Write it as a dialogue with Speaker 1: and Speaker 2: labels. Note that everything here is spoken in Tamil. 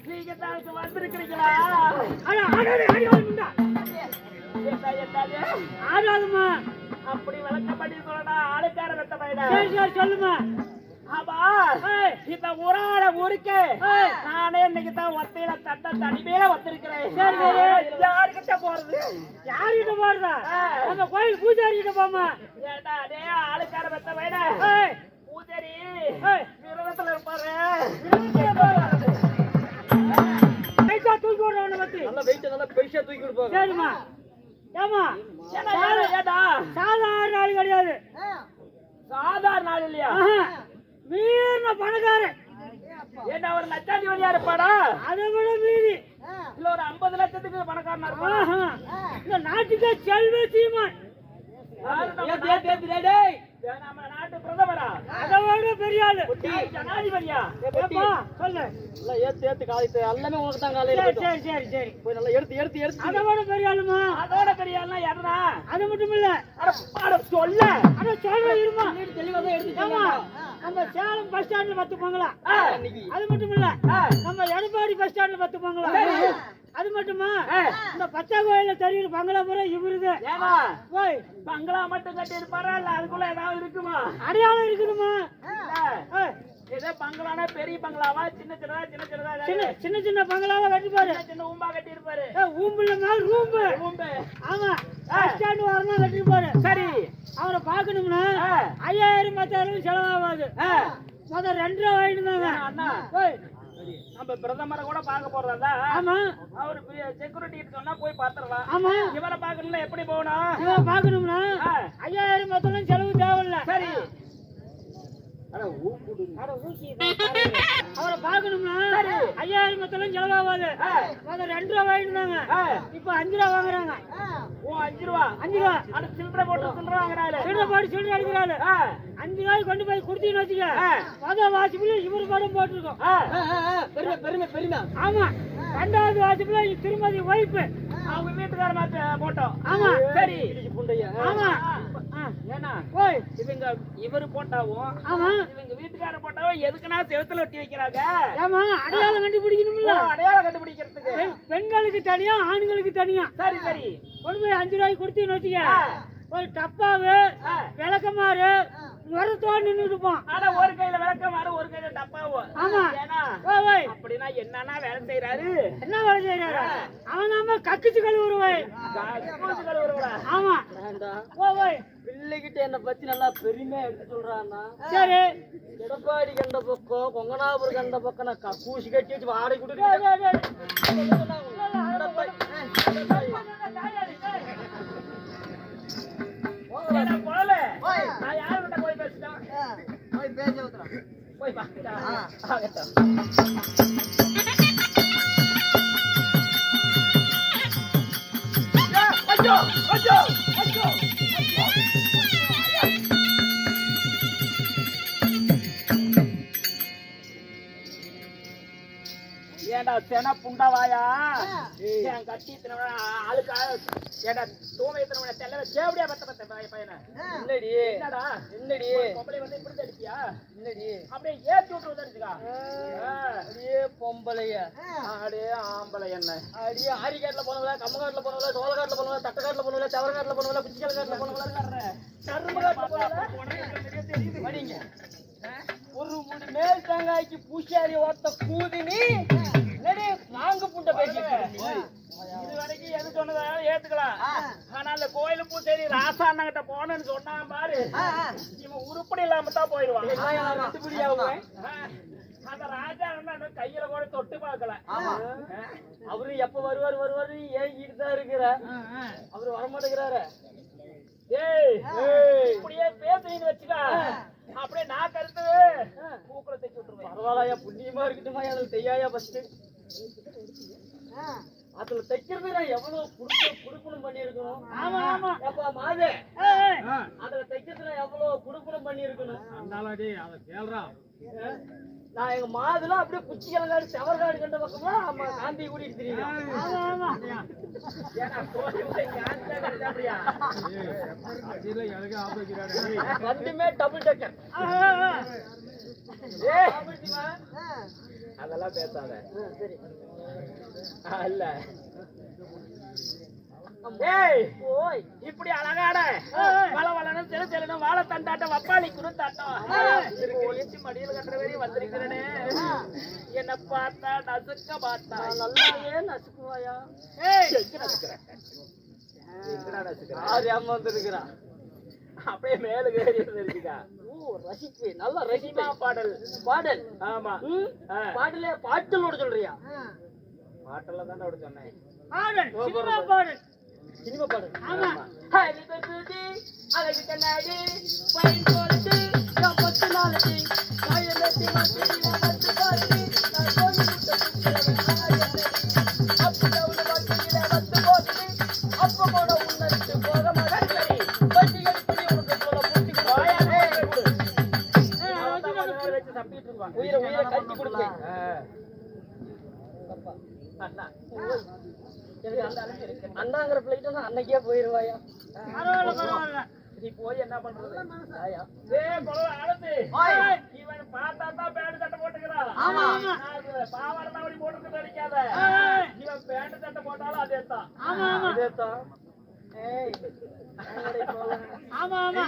Speaker 1: நீங்க தான் வந்திருக்கிறீங்களா?
Speaker 2: ஆடாதுமா
Speaker 1: அப்படி விளக்கப்படி சொல்லடா ஆளுக்கார வெத்த பையனா.
Speaker 2: சொல்லுமா.
Speaker 1: ஆமா இந்த ஊராட ஊருக்கு நானே இன்னைக்கு தான் ஒத்தையில தனிமையில வந்திருக்கிறேன். யாருக்கிட்ட போறது?
Speaker 2: யாருகிட்ட போறதா? அந்த கோயில் பூஜாரி கிட்ட போமா.
Speaker 1: ஏண்டா அதே ஆளுக்கார வெத்த பையனா பூஜாரி விரதத்துல இருப்பாரு.
Speaker 2: தூக்கி விடுறவன பத்தி
Speaker 1: நல்ல வெயிட் நல்லா பெருசா தூக்கி விடுப்பாங்க.
Speaker 2: சரிம்மா. ஏமா
Speaker 1: ஏடா
Speaker 2: சாதாரண ஆள் கிடையாது.
Speaker 1: சாதாரண ஆள் இல்லையா?
Speaker 2: மீறின பணக்காரன்.
Speaker 1: ஏண்டா ஒரு லட்சாதிபதியா இருப்பாடா?
Speaker 2: அதை விட மீறி
Speaker 1: இல்ல ஒரு 50 லட்சத்துக்கு பணக்காரனா இருப்பான்.
Speaker 2: இந்த நாட்டுக்கு செல்வ சீமான்.
Speaker 1: நம்ம நாட்டு பிரதமரா?
Speaker 2: அதோட பெரிய ஆளு
Speaker 1: ஜனாதிபதியா?
Speaker 2: சொல்லு.
Speaker 1: ஏத்து காலத்து எல்லாமே உனக்கு தான் காலையில.
Speaker 2: சரி சரி சரி
Speaker 1: போய் நல்லா எடுத்து
Speaker 2: அதோட பெரிய ஆளுமா?
Speaker 1: அதோட பெரிய ஆளுனா யாருடா?
Speaker 2: அது மட்டும் இல்ல.
Speaker 1: சொல்ல
Speaker 2: சொல்ல இருமா.
Speaker 1: தெளிவா தான் எடுத்து
Speaker 2: நம்ம சேலம் பஸ் ஸ்டாண்ட்ல பத்துப்பாங்களா? அது மட்டும் இல்ல. நம்ம எடப்பாடி பஸ் ஸ்டாண்ட்ல பத்துப்பாங்களா? அது மட்டுமா? இந்த பச்சை கோயில தெரியுது பங்களாபுரம் இவருது. போய்
Speaker 1: பங்களா மட்டும் கட்டி இருப்பாரா? இல்ல அதுக்குள்ள ஏதாவது இருக்குமா?
Speaker 2: அடையாளம் இருக்குதுமா.
Speaker 1: ஏதோ பங்களானா பெரிய பங்களாவா சின்ன
Speaker 2: சின்ன பங்களாவா கட்டிப்பாரு.
Speaker 1: சின்ன ஊம்பா கட்டி இருப்பாரு.
Speaker 2: ஊம்புல மேல ரூம்பு. ஆமா பஸ் ஸ்டாண்ட் வரணும் கட்டிருப்பாரு.
Speaker 1: சரி
Speaker 2: அவரை பாக்கணும்னா 5000 10,000 செலவாகாது. முதல் 2 ரூபா வாங்கிட்டு
Speaker 1: அண்ணா நம்ம பிரதமரை கூட பார்க்க போறதா?
Speaker 2: ஆமா.
Speaker 1: அவரு செக்யூரிட்டி சொன்னா போய் பாத்துறலாம்.
Speaker 2: ஆமா.
Speaker 1: இவரை பாக்கணும்னா எப்படி போகணும்?
Speaker 2: இவரை பாக்கணும்னா 5000 10,000 செலவு தேவையில்ல.
Speaker 1: சரி
Speaker 2: அவரை பாக்கணும்னா 5000 10,000 செலவாகாது. முதல் 2 ரூபா வாங்கிட்டு இப்ப 5 ரூபா வாங்குறாங்க.
Speaker 1: ஓ 5 ரூபா அது சில்லறை போட்டு சில்லறை வாங்குறாரு.
Speaker 2: சில்லறை அடிக்கிறாரு. 5 ரூபாய்க்கு கொண்டு போய் குடுத்தீங்கன்னு வச்சுக்க முதல் வாசிப்புல இவரு படம் போட்டிருக்கோம்.
Speaker 1: பெருமை.
Speaker 2: ஆமா 2வது வாசிப்புல திருமதி வைப்பு
Speaker 1: அவங்க வீட்டுக்கார போட்டோம்.
Speaker 2: ஆமா
Speaker 1: சரி
Speaker 2: ஆமா.
Speaker 1: ஏன்னா
Speaker 2: ஓய்
Speaker 1: இவங்க இவரு போட்டாவும்
Speaker 2: ஆமா
Speaker 1: இவங்க வீட்டுக்கார போட்டாவும் எதுக்குன்னா செவுத்துல ஒட்டி வைக்கிறாங்க.
Speaker 2: ஆமா அடையாளம் கண்டுபிடிக்கணும்ல.
Speaker 1: அடையாளம் கண்டுபிடிக்கிறதுக்கு
Speaker 2: பெண்களுக்கு தனியா ஆண்களுக்கு தனியா.
Speaker 1: சரி
Speaker 2: கொண்டு போய் 5 ரூபாய்க்கு கொடுத்தீங்கன்னு வச்சுக்க ஒரு டப்பாவு விளக்கமாறு வரத்தோடு நின்று இருப்போம்.
Speaker 1: ஆனா ஒரு கையில விளக்கமாறு ஒரு கையில டப்பாவும்.
Speaker 2: ஆமா
Speaker 1: அப்படின்னா என்னன்னா வேலை செய்யறாரு?
Speaker 2: என்ன வேலை செய்யறாரு? அவன் நம்ம கக்குச்சு கழுவுருவாய். ஆமா
Speaker 1: பிள்ளைகிட்ட என்ன பத்தி நல்லா பெருமையா எடுத்து சொல்றான்னா.
Speaker 2: சரி
Speaker 1: எடப்பாடி கண்ட பக்கம் கொங்கனாபுரம் கண்ட பக்கம் நான் கக்கூசி கட்டி வச்சு வாடகை கொடுத்து நான் யாருகிட்ட போய் பேசிட்டேன்? போய் ஏண்டா சென புண்டவாயா என் கட்டி ஆளுக்கா ஏண்டா தூமை செல்ல சேவடியா பத்த பையனை என்னடி பொம்பளை வந்து இப்படி தடிப்பியா? இல்லடி அப்படியே ஏற்றி விட்டு தடிச்சுக்கா. அடியே பொம்பளைய அடியே ஆம்பளை என்ன அடியே ஆரிக்காட்டுல போனவங்களா கம்மகாட்டுல போனவங்களா சோளக்காட்டுல போனவங்களா தட்டக்காட்டுல போனவங்களா சவரக்காட்டுல போனவங்களா குச்சிக்கல காட்டுல போனவங்களா மடிங்க ஒரு முடி மேல் தேங்காய்க்கு பூசாரி ஓட்ட கூதினி நாங்க புண்ட பேசிட்டு இது வரைக்கும் எது சொன்னதாலும் ஏத்துக்கலாம். ஆனா அந்த கோயிலு பூசாரி ராசா அண்ணங்கிட்ட போனேன்னு சொன்னான் பாரு, இவன் உருப்படி இல்லாம தான் போயிடுவான். அந்த ராஜா கையில கூட தொட்டு பார்க்கல. அவரு எப்ப வருவாரு ஏங்கிட்டு தான் இருக்கிற. அவரு வரமாட்டேங்கிறாரு. இப்படியே பேசுறீங்கன்னு வச்சுக்கா அப்படியே நான் கருத்து பூக்களை தைச்சு விட்டுருவேன். பரவாயில்லையா புண்ணியமா இருக்கட்டுமா? அதுல தையாயா பஸ்ட் அதுல தைக்கிறது நான் எவ்வளவு குடுப்பணம் பண்ணி இருக்கணும். ஆமா ஆமா அப்பா மாதே அதுல தைக்கிறதுல எவ்வளவு குடுப்பணம் பண்ணி இருக்கணும். அதை கேள்றா நான் எங்க மாதுல அப்படியே குச்சி கிழங்காடு செவர்காடு கண்ட பக்கமா நம்ம காந்தி கூட்டிட்டு தெரியும். ரெண்டுமே டபுள் டக்கர். அதெல்லாம் பேசாத.
Speaker 2: சரி.
Speaker 1: இல்ல ஏய்
Speaker 2: ஓய்
Speaker 1: இப்படி அழகான வளவளனும் சில சிலனும் வாழ தண்டாட்டம் வப்பாளி குருத்தாட்டம் எச்சி மடியில் கட்டுற வரையும் வந்திருக்கிறேனே. என்ன பார்த்தா நசுக்க பார்த்தா
Speaker 2: நல்லாவே நசுக்குவாயா?
Speaker 1: ஏய் எங்கடா நசுக்கிறேன்
Speaker 2: ஆறு அம்மா வந்துருக்குறா.
Speaker 1: அப்படியே மேல ஏறி இருக்கா.
Speaker 2: ஓ ரசிப்பு நல்லா
Speaker 1: ரசிமா பாடல்
Speaker 2: பாடல்.
Speaker 1: ஆமா
Speaker 2: பாடலே பாட்டலோட சொல்றியா?
Speaker 1: பாட்டெல்லாம் தானே அப்படி சொன்னேன்.
Speaker 2: பாடல் சினிமா பாடல்.
Speaker 1: சினிமா பாடல்
Speaker 2: ஆமா.
Speaker 1: அழகு கண்ணாடி பைன் போட்டு பத்து நாளைக்கு
Speaker 2: உயிரை உயிரை கட்டி கொடுங்க. அண்ணாங்கிற பிளைட் அன்னைக்கே போயிருவாயா? பரவாயில்ல பரவாயில்ல.
Speaker 1: நீ போய் என்ன பண்றது? இவன் பார்த்தா தான் பேண்ட் சட்டை போட்டுக்கிறான்.
Speaker 2: ஆமா ஆமா.
Speaker 1: பாவாடை தாவணி போட்டு அடிக்காத. இவன் பேண்ட் சட்டை போட்டாலும் அதே தான்.
Speaker 2: ஆமா ஆமா
Speaker 1: அதே தான்.
Speaker 2: ஆமா ஆமா.